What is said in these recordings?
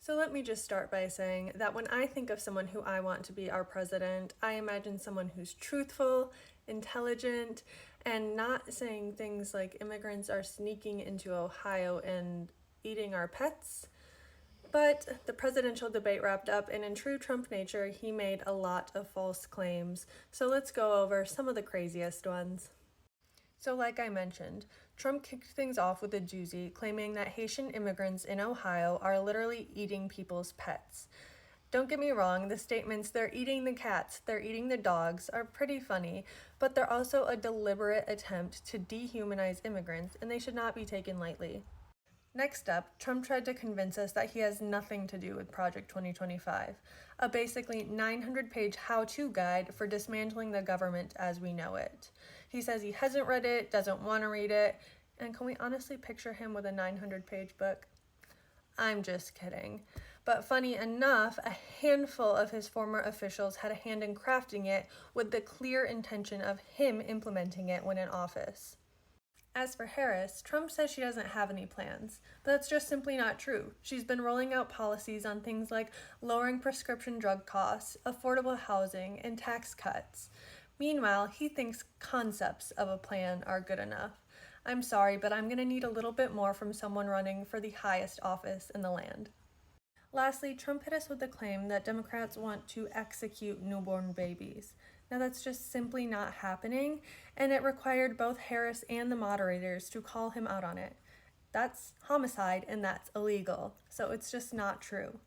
So let me just start by saying that when I think of someone who I want to be our president, I imagine someone who's truthful, intelligent, and not saying things like immigrants are sneaking into Ohio and eating our pets. But the presidential debate wrapped up, and in true Trump nature, he made a lot of false claims. So let's go over some of the craziest ones. So, like I mentioned, Trump kicked things off with a doozy, claiming that Haitian immigrants in Ohio are literally eating people's pets. Don't get me wrong, the statements, they're eating the cats, they're eating the dogs, are pretty funny, but they're also a deliberate attempt to dehumanize immigrants, and they should not be taken lightly. Next up, Trump tried to convince us that he has nothing to do with Project 2025, a basically 900-page how-to guide for dismantling the government as we know it. He says he hasn't read it, doesn't want to read it, and can we honestly picture him with a 900-page book? I'm just kidding. But funny enough, a handful of his former officials had a hand in crafting it with the clear intention of him implementing it when in office. As for Harris, Trump says she doesn't have any plans, but that's just simply not true. She's been rolling out policies on things like lowering prescription drug costs, affordable housing, and tax cuts. Meanwhile, he thinks concepts of a plan are good enough. I'm sorry, but I'm going to need a little bit more from someone running for the highest office in the land. Lastly, Trump hit us with the claim that Democrats want to execute newborn babies. Now, that's just simply not happening, and it required both Harris and the moderators to call him out on it. That's homicide and that's illegal, so it's just not true.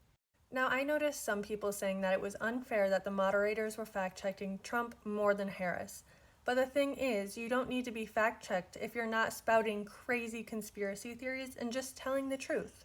Now, I noticed some people saying that it was unfair that the moderators were fact-checking Trump more than Harris. But the thing is, you don't need to be fact-checked if you're not spouting crazy conspiracy theories and just telling the truth.